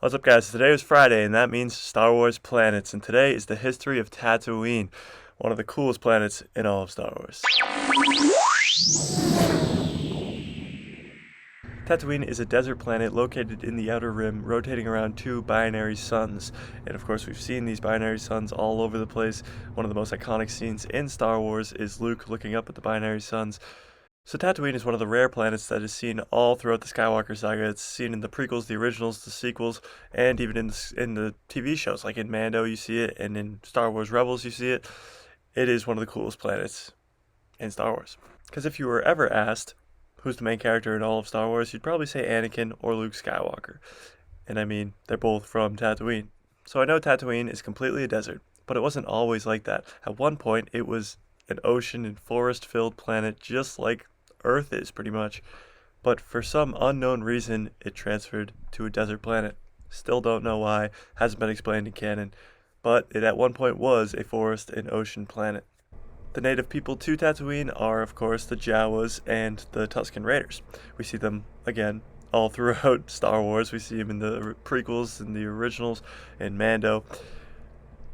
What's up, guys? Today is Friday, and that means Star Wars planets, and today is the history of Tatooine, one of the coolest planets in all of Star Wars. Tatooine is a desert planet located in the Outer Rim, rotating around two binary suns. And of course, we've seen these binary suns all over the place. One of the most iconic scenes in Star Wars is Luke looking up at the binary suns. So Tatooine is one of the rare planets that is seen all throughout the Skywalker saga. It's seen in the prequels, the originals, the sequels, and even in the TV shows. Like in Mando, you see it, and in Star Wars Rebels, you see it. It is one of the coolest planets in Star Wars. Because if you were ever asked who's the main character in all of Star Wars, you'd probably say Anakin or Luke Skywalker. And I mean, they're both from Tatooine. So I know Tatooine is completely a desert, but it wasn't always like that. At one point, it was an ocean and forest-filled planet just like Earth is, pretty much. But for some unknown reason, it transferred to a desert planet. Still don't know why, hasn't been explained in canon, but it at one point was a forest and ocean planet. The native people to Tatooine are, of course, the Jawas and the Tusken Raiders. We see them, again, all throughout Star Wars. We see them in the prequels and the originals and Mando.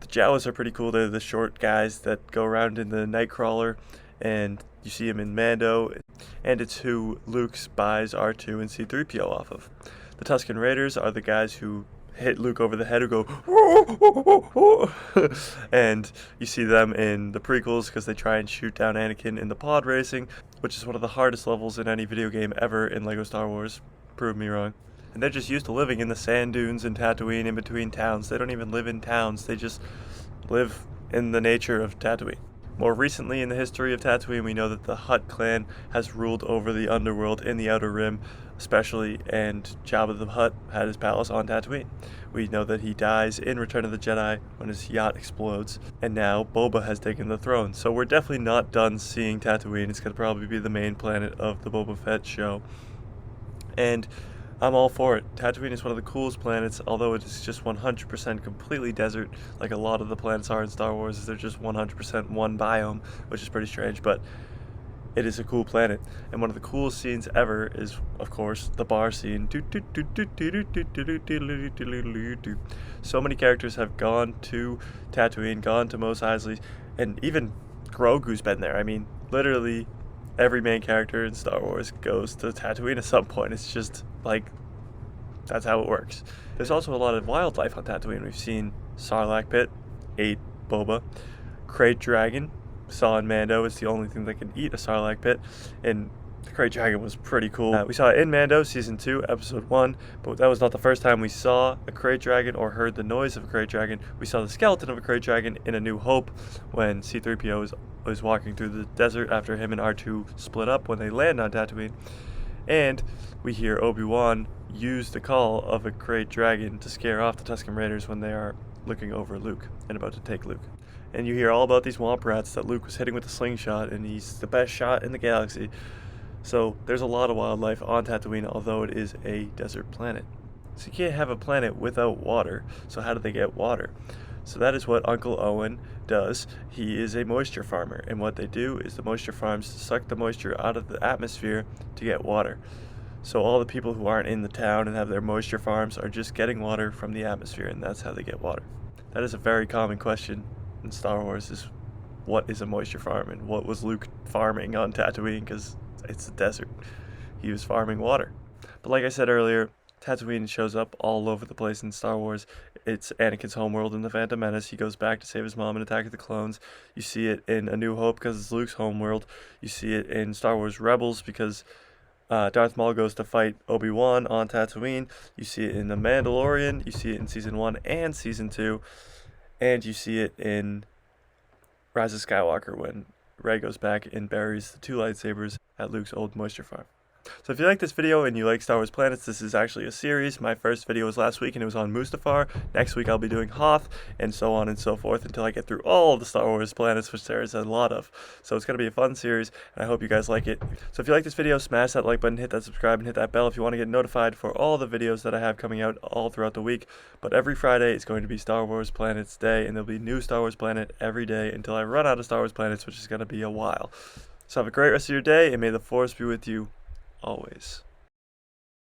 The Jawas are pretty cool. They're the short guys that go around in the Nightcrawler, and you see them in Mando, and it's who Luke buys R2 and C-3PO off of. The Tusken Raiders are the guys who hit Luke over the head, who go, and you see them in the prequels because they try and shoot down Anakin in the pod racing, which is one of the hardest levels in any video game ever in LEGO Star Wars. Prove me wrong. And they're just used to living in the sand dunes in Tatooine in between towns. They don't even live in towns, they just live in the nature of Tatooine. More recently in the history of Tatooine, we know that the Hutt clan has ruled over the underworld in the Outer Rim, especially, and Jabba the Hutt had his palace on Tatooine. We know that he dies in Return of the Jedi when his yacht explodes, and now Boba has taken the throne. So we're definitely not done seeing Tatooine. It's going to probably be the main planet of the Boba Fett show. And I'm all for it. Tatooine is one of the coolest planets, although it is just 100% completely desert, like a lot of the planets are in Star Wars. They're just 100% one biome, which is pretty strange, but it is a cool planet. And one of the coolest scenes ever is, of course, the bar scene. So many characters have gone to Tatooine, gone to Mos Eisley, and even Grogu's been there. I mean, literally every main character in Star Wars goes to Tatooine at some point. It's just like, that's how it works. There's also a lot of wildlife on Tatooine. We've seen Sarlacc pit, ate Boba. Krayt dragon, saw in Mando, is the only thing that can eat a Sarlacc pit, and the Krayt dragon was pretty cool. We saw it in Mando, Season 2, Episode 1, but that was not the first time we saw a Krayt dragon or heard the noise of a Krayt dragon. We saw the skeleton of a Krayt dragon in A New Hope when C-3PO was walking through the desert after him and R2 split up when they land on Tatooine. And we hear Obi-Wan use the call of a Krayt dragon to scare off the Tusken Raiders when they are looking over Luke and about to take Luke. And you hear all about these Womp Rats that Luke was hitting with a slingshot, and he's the best shot in the galaxy. So there's a lot of wildlife on Tatooine, although it is a desert planet. So you can't have a planet without water. So how do they get water? So that is what Uncle Owen does. He is a moisture farmer, and what they do is the moisture farms suck the moisture out of the atmosphere to get water. So all the people who aren't in the town and have their moisture farms are just getting water from the atmosphere, and that's how they get water. That is a very common question in Star Wars, is what is a moisture farm, and what was Luke farming on Tatooine, because it's a desert. He was farming water. But like I said earlier, Tatooine shows up all over the place in Star Wars. It's Anakin's homeworld in The Phantom Menace. He goes back to save his mom in Attack of the Clones. You see it in A New Hope because it's Luke's homeworld. You see it in Star Wars Rebels because Darth Maul goes to fight Obi-Wan on Tatooine. You see it in The Mandalorian. You see it in Season 1 and Season 2. And you see it in Rise of Skywalker when Rey goes back and buries the two lightsabers at Luke's old moisture farm. So if you like this video and you like Star Wars planets, this is actually a series. My first video was last week and it was on Mustafar. Next week I'll be doing Hoth, and so on and so forth until I get through all of the Star Wars planets, which there is a lot of. So it's going to be a fun series, and I hope you guys like it. So if you like this video, smash that like button, hit that subscribe, and hit that bell if you want to get notified for all the videos that I have coming out all throughout the week. But every Friday is going to be Star Wars Planets Day, and there'll be new Star Wars planet every day until I run out of Star Wars planets, which is going to be a while. So have a great rest of your day, and may the Force be with you always.